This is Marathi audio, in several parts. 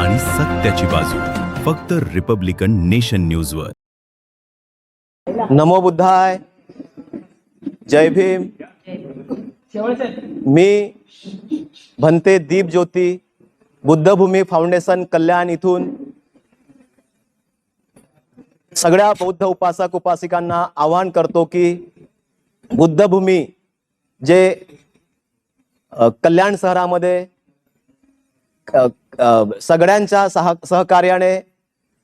आणि सत्याची बाजू फक्त रिपब्लिकन नेशन न्यूजवर। नमो बुद्धाय, जय भीम। मी भंते दीपज्योती बुद्धभूमी फाउंडेशन कल्याण इथून सगळ्या बौद्ध उपासक उपासिकांना आवाहन करतो की बुद्धभूमी जे कल्याण शहरामध्ये सगळ्यांच्या सहकार्याने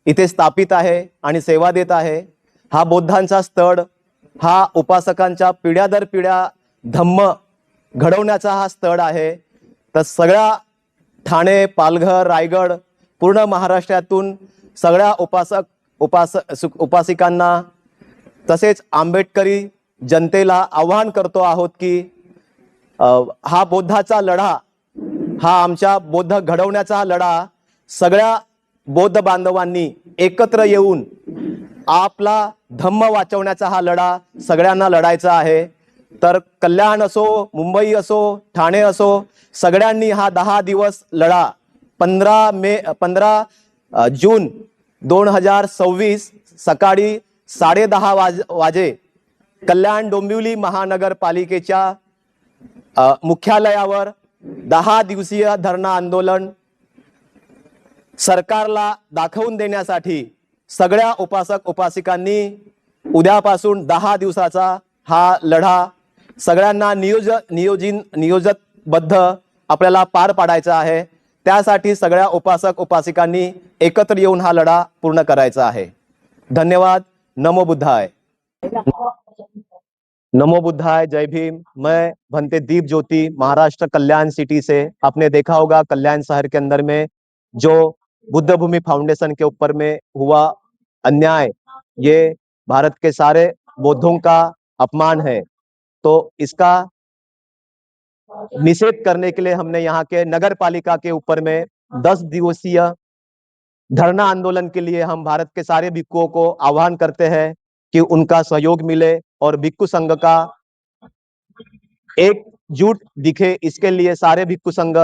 इथे स्थापित आहे आणि सेवा देत आहे। हा बौद्धांचा स्थळ, हा उपासकांच्या पिढ्या दर पिढ्या धम्म घडवण्याचा हा स्थळ आहे। तर सगळ्या ठाणे, पालघर, रायगड पूर्ण महाराष्ट्रातून सगळ्या उपासिकांना तसेच आंबेडकरी जनतेला आवाहन करतो आहोत की हा बौद्धाचा लढा, हा आमच्या बौद्ध घडवण्याचा हा लढा सगळ्या बौद्ध बांधवांनी एकत्र येऊन आपला धम्म वाचवण्याचा हा लढा सगळ्यांना लढायचा आहे। तर कल्याण असो, मुंबई असो, ठाणे असो, सगळ्यांनी हा 10 दिवस लढा 15 जून 2026 सकाळी 10:30 वाजे कल्याण डोंबिवली महानगरपालिकेच्या मुख्यालयावर 10 दिवसीय धरणं आंदोलन सरकारला दाखवून देण्यासाठी सगळ्या उपासक उपासिकांनी उद्यापासून 10 दिवसाचा हा लढा सगळ्यांना नियोजनबद्ध आपल्याला पार पाडायचा आहे। त्यासाठी सगळ्या उपासक उपासिकांनी एकत्र येऊन हा लढा पूर्ण करायचा आहे। धन्यवाद। नमो बुद्धाय। नमो बुद्धाय, जय भीम। मैं भंते दीपज्योति महाराष्ट्र कल्याण सिटी से। आपने देखा होगा कल्याण शहर के अंदर में जो बुद्ध भूमि फाउंडेशन के ऊपर में हुआ अन्याय, ये भारत के सारे बौद्धों का अपमान है। तो इसका निषेध करने के लिए हमने यहाँ के नगर पालिका के ऊपर में 10 दिवसीय धरना आंदोलन के लिए हम भारत के सारे भिक्षुओं को आह्वान करते हैं कि उनका सहयोग मिले और भिक्षु संघ का एकजुट दिखे। इसके लिए सारे भिक्षु संघ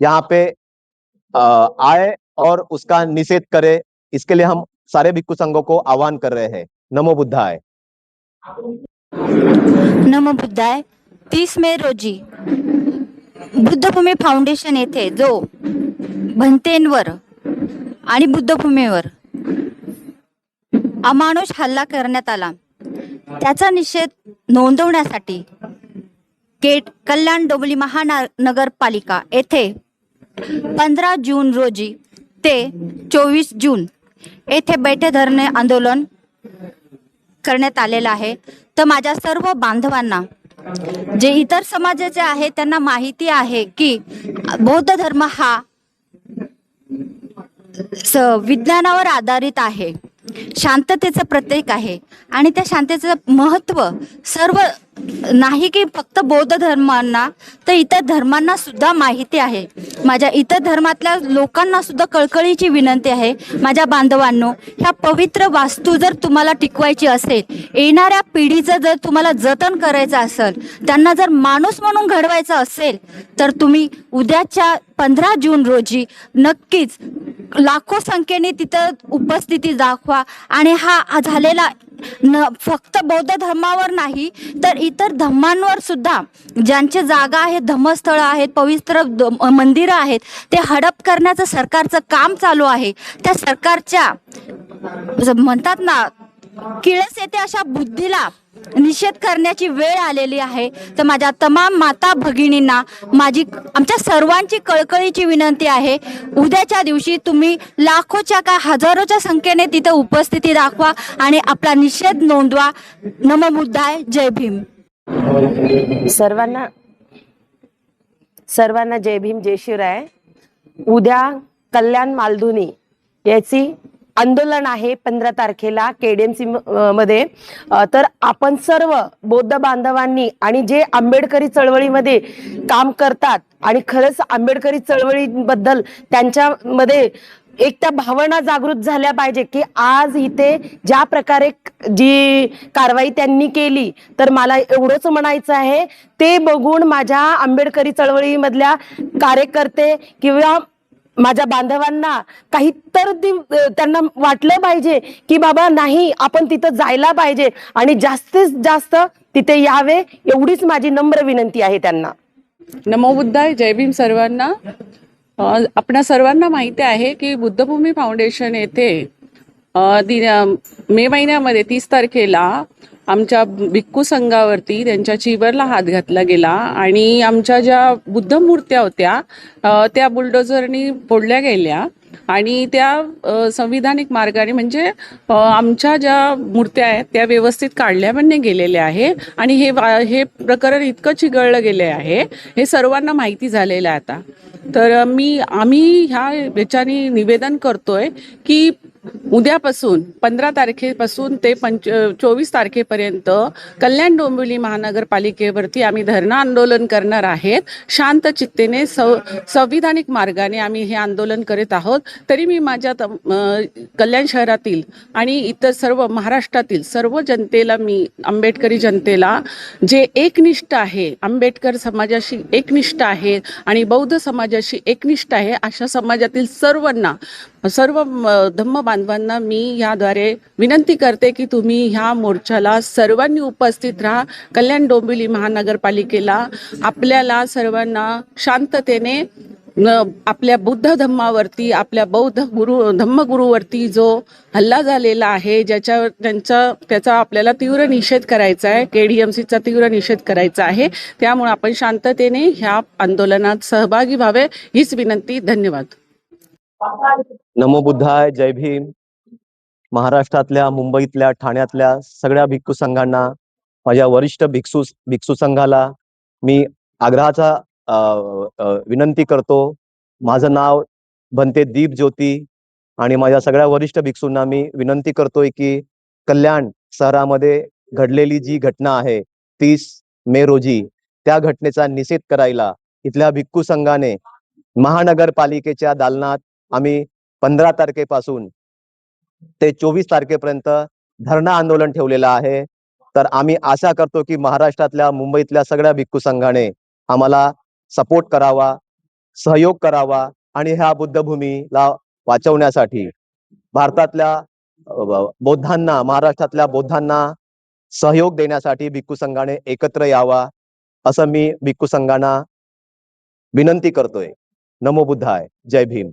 यहाँ पे आए और उसका निषेध करे। इसके लिए हम सारे भिक्षु संघों को आह्वान कर रहे हैं। नमो बुद्धाय। नमो बुद्धाय। 30 मे रोजी बुद्धभूमी फाउंडेशन येथे जो भंतेंवर आणि बुद्धभूमीवर अमानुष हल्ला करण्यात आला, त्याचा निषेध नोंदवण्यासाठी कल्याण डोंबिवली महानगरपालिका येथे 15 जून रोजी ते 24 जून येथे बैठे धरणे आंदोलन करण्यात आलेलं आहे। तर माझ्या सर्व बांधवांना, जे इतर समाजाचे आहेत, त्यांना माहिती आहे की बौद्ध धर्म हा विज्ञानावर आधारित आहे, शांततेचं प्रतीक आहे आणि त्या शांततेचं महत्त्व सर्व नाही की फक्त बौद्ध धर्मांना तर इतर धर्मांना सुद्धा माहिती आहे। माझ्या इतर धर्मातल्या लोकांना सुद्धा कळकळीची विनंती आहे, माझ्या बांधवांनो, ह्या पवित्र वास्तू जर तुम्हाला टिकवायची असेल, येणाऱ्या पिढीचं जर तुम्हाला जतन करायचं असेल, त्यांना जर माणूस म्हणून घडवायचं असेल, तर तुम्ही उद्याच्या 15 जून रोजी नक्कीच लाखो संख्येने तिथं उपस्थिती दाखवा आणि हा झालेला फक्त बौद्ध धर्मावर नाही तर इतर धर्मांवर सुद्धा ज्यांचे जागा आहेत, धम्मस्थळ आहेत, पवित्र मंदिरं आहेत, ते हडप करण्याचं सरकारचं काम चालू आहे। त्या सरकारच्या म्हणतात ना किळस येते अशा बुद्धीला निषेध करण्याची वेळ आलेली आहे। तर माझ्या तमाम माता भगिनींना माझी, आमच्या सर्वांची कळकळीची विनंती आहे, उद्याच्या दिवशी तुम्ही लाखोच्या का हजारोच्या संख्येने तिथे उपस्थिती दाखवा आणि आपला निषेध नोंदवा। नमो बुद्धाय, जय भीम। सर्वांना जय भीम, जय शिवराय। उद्या कल्याण मालधुनी याची आंदोलन आहे 15 तारखेला केडीएमसी मध्ये। तर आपण सर्व बौद्ध बांधवांनी आणि जे आंबेडकरी चळवळीमध्ये काम करतात आणि खरंच आंबेडकरी चळवळीबद्दल त्यांच्यामध्ये एक त्या भावना जागृत झाल्या पाहिजे की आज इथे ज्या प्रकारे जी कारवाई त्यांनी केली, तर मला एवढंच म्हणायचं आहे, ते बघून माझ्या आंबेडकरी चळवळीमधल्या कार्यकर्ते किंवा माझ्या बांधवांना काही तर त्यांना वाटलं पाहिजे की बाबा नाही, आपण तिथं जायला पाहिजे आणि जास्तीत जास्त तिथे यावे, एवढीच माझी नम्र विनंती आहे त्यांना. नमो बुद्धाय. जय भीम सर्वांना. आपणा सर्वांना माहिती आहे की बुद्धभूमी फाउंडेशन येथे मे महिन्यामध्ये 30 तारखेला आमच्या भिक्खू संघावरती त्यांच्या चिवरला हात घातला गेला आणि आमच्या ज्या बुद्ध मूर्त्या होत्या त्या बुलडोझरनी फोडल्या गेल्या आणि त्या संविधानिक मार्गाने म्हणजे आमच्या ज्या मूर्त्या आहेत त्या व्यवस्थित काढल्या पण नाही गेलेल्या आहे आणि हे प्रकरण इतकं चिघळलं गेले आहे, हे सर्वांना माहिती झालेलं आहे आता. तर आम्ही ह्या याच्याने निवेदन करतोय की उद्यापासून 15 तारखेपासून ते 24 तारखेपर्यंत कल्याण डोंबिवली महानगरपालिकेवरती आम्ही धरणं आंदोलन करणार आहेत. शांत चित्तेने संविधानिक मार्गाने आम्ही हे आंदोलन करीत आहोत. तरी मी माझ्या कल्याण शहरातील आणि इतर सर्व महाराष्ट्रातील सर्व जनतेला, मी आंबेडकरी जनतेला जे एकनिष्ठ आहे, आंबेडकर समाजाशी एकनिष्ठ आहे आणि बौद्ध समाजाशी एकनिष्ठ आहे, अशा समाजातील सर्वांना, सर्व धम्म बांधवांना मी याद्वारे विनंती करते की तुम्ही ह्या मोर्चाला सर्वांनी उपस्थित राहा. कल्याण डोंबिवली महानगरपालिकेला आपल्याला सर्वांना शांततेने आपल्या बुद्ध धम्मावरती, आपल्या बौद्ध धम्मगुरूवरती जो हल्ला झालेला आहे, त्याचा आपल्याला तीव्र निषेध करायचा आहे, KDMCचा तीव्र निषेध करायचा आहे. त्यामुळे आपण शांततेने ह्या आंदोलनात सहभागी व्हावे हीच विनंती. धन्यवाद. नमो बुद्धाय. जय भीम. महाराष्ट्रातल्या, मुंबईतल्या, ठाण्यातल्या सगळ्या भिक्खू संघांना, माझ्या वरिष्ठ भिक्खू संघाला मी आग्रहाचा विनंती करतो. माझं नाव भंते दीप ज्योती आणि माझ्या सगळ्या वरिष्ठ भिक्षूंना मी विनंती करतोय की कल्याण शहरामध्ये घडलेली जी घटना आहे 30 मे रोजी, त्या घटनेचा निषेध करायला इथल्या भिक्खू संघाने महानगरपालिकेच्या दालनात आम्ही 15 तारखेपासून ते 24 तारखेपर्यंत धरणं आंदोलन ठेवलेलं आहे. तर आम्ही आशा करतो की महाराष्ट्रातल्या, मुंबईतल्या सगळ्या भिक्खू संघाने आम्हाला सपोर्ट करावा, सहयोग करावा आणि ह्या बुद्धभूमीला वाचवण्यासाठी भारतातल्या बौद्धांना, महाराष्ट्रातल्या बौद्धांना सहयोग देण्यासाठी भिक्खू संघाने एकत्र यावा, असं मी भिक्खू संघांना विनंती करतोय. नमो बुद्धाय. जय भीम.